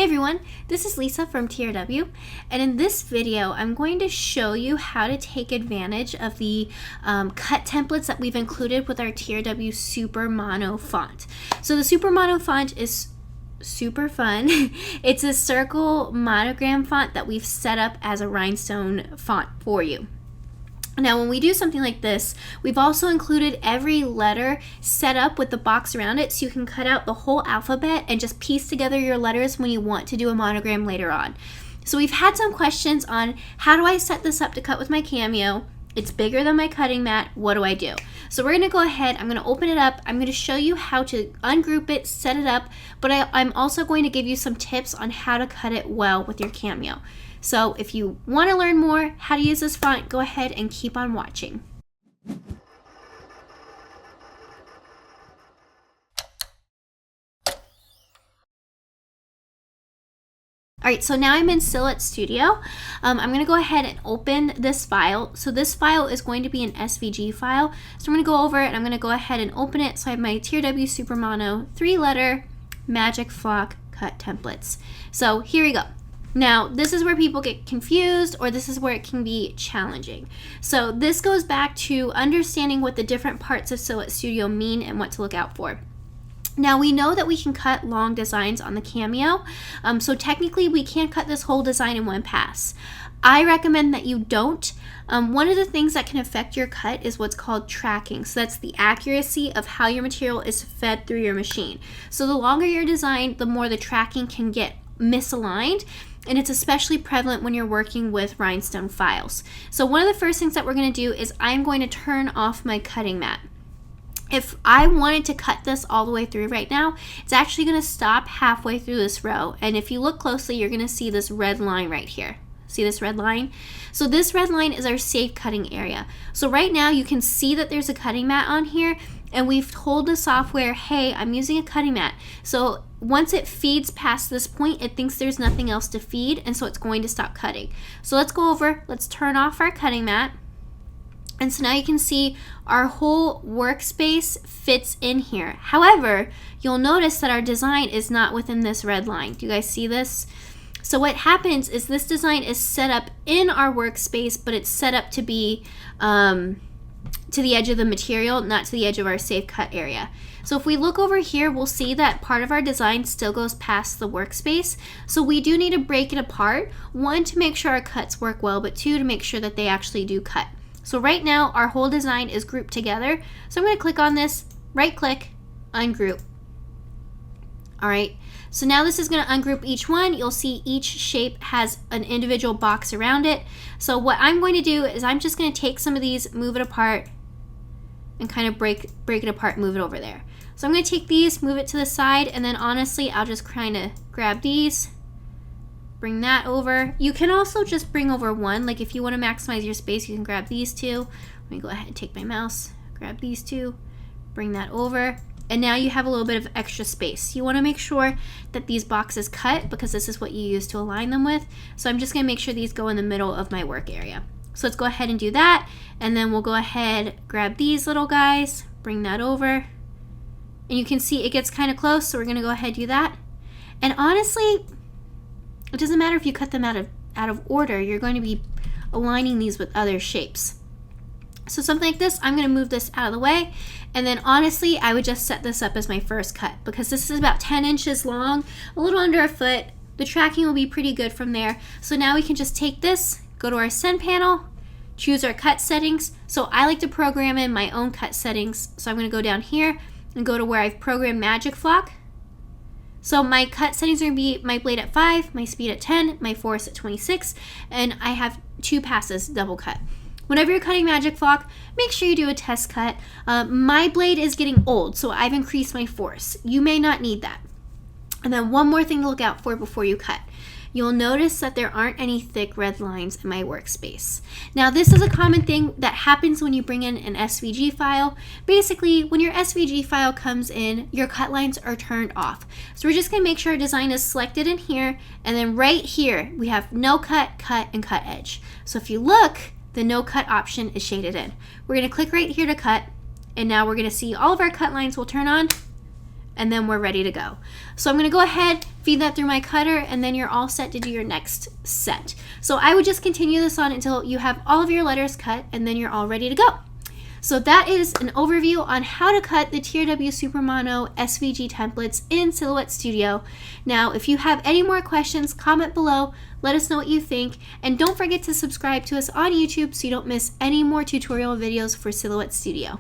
everyone, this is Lisa from TRW, and in this video I'm going to show you how to take advantage of the cut templates that we've included with our TRW Super Mono font. So the Super Mono font is super fun. It's a circle monogram font that we've set up as a rhinestone font for you. Now when we do something like this, we've also included every letter set up with the box around it so you can cut out the whole alphabet and just piece together your letters when you want to do a monogram later on. So we've had some questions on how do I set this up to cut with my Cameo? It's bigger than my cutting mat. What do I do? So we're going to go ahead. I'm going to open it up. I'm going to show you how to ungroup it, set it up, but I'm also going to give you some tips on how to cut it well with your Cameo. So if you want to learn more how to use this font, go ahead and keep on watching. Alright, so now I'm in Silhouette Studio. I'm going to go ahead and open this file. So this file is going to be an SVG file. So I'm going to go over it and I'm going to go ahead and open it. So I have my TRW Super Mono 3-letter Magic Flock cut templates. So here we go. Now, this is where people get confused, or this is where it can be challenging. So this goes back to understanding what the different parts of Silhouette Studio mean and what to look out for. Now, we know that we can cut long designs on the Cameo, so technically we can't cut this whole design in one pass. I recommend that you don't. One of the things that can affect your cut is what's called tracking. So that's the accuracy of how your material is fed through your machine. So the longer your design, the more the tracking can get misaligned. And it's especially prevalent when you're working with rhinestone files. So one of the first things that we're going to do is I'm going to turn off my cutting mat. If I wanted to cut this all the way through right now, it's actually going to stop halfway through this row. And if you look closely, you're going to see this red line right here. See this red line? So this red line is our safe cutting area. So right now you can see that there's a cutting mat on here, and we've told the software, hey, I'm using a cutting mat. So once it feeds past this point, it thinks there's nothing else to feed, and so it's going to stop cutting. So let's go over, let's turn off our cutting mat. And so now you can see our whole workspace fits in here. However, you'll notice that our design is not within this red line. Do you guys see this? So what happens is this design is set up in our workspace, but it's set up to be to the edge of the material, not to the edge of our safe cut area. So if we look over here, we'll see that part of our design still goes past the workspace. So we do need to break it apart. One, to make sure our cuts work well, but two, to make sure that they actually do cut. So right now, our whole design is grouped together. So I'm going to click on this, right click, ungroup. All right, so now this is going to ungroup each one. You'll see each shape has an individual box around it. So what I'm going to do is I'm just going to take some of these, move it apart, and kind of break it apart, move it over there. So I'm going to take these, move it to the side, and then honestly, I'll just kind of grab these, bring that over. You can also just bring over one. Like if you want to maximize your space, you can grab these two. Let me go ahead and take my mouse, grab these two, bring that over. And now you have a little bit of extra space. You want to make sure that these boxes cut because this is what you use to align them with. So I'm just going to make sure these go in the middle of my work area. So let's go ahead and do that. And then we'll go ahead, grab these little guys, bring that over. And you can see it gets kind of close. So we're going to go ahead and do that. And honestly, it doesn't matter if you cut them out of order. You're going to be aligning these with other shapes. So something like this, I'm going to move this out of the way. And then honestly, I would just set this up as my first cut because this is about 10 inches long, a little under a foot. The tracking will be pretty good from there. So now we can just take this, go to our send panel, choose our cut settings. So I like to program in my own cut settings. So I'm going to go down here and go to where I've programmed Magic Flock. So my cut settings are going to be my blade at 5, my speed at 10, my force at 26, and I have 2 passes double cut. Whenever you're cutting Magic Flock, make sure you do a test cut. My blade is getting old, so I've increased my force. You may not need that. And then one more thing to look out for before you cut. You'll notice that there aren't any thick red lines in my workspace. Now this is a common thing that happens when you bring in an SVG file. Basically, when your SVG file comes in, your cut lines are turned off. So we're just gonna make sure our design is selected in here, and then right here, we have no cut, cut, and cut edge. So if you look, the no cut option is shaded in. We're gonna click right here to cut, and now we're gonna see all of our cut lines will turn on, and then we're ready to go. So I'm gonna go ahead, feed that through my cutter, and then you're all set to do your next set. So I would just continue this on until you have all of your letters cut, and then you're all ready to go. So that is an overview on how to cut the TRW Super Mono SVG templates in Silhouette Studio. Now, if you have any more questions, comment below, let us know what you think, and don't forget to subscribe to us on YouTube so you don't miss any more tutorial videos for Silhouette Studio.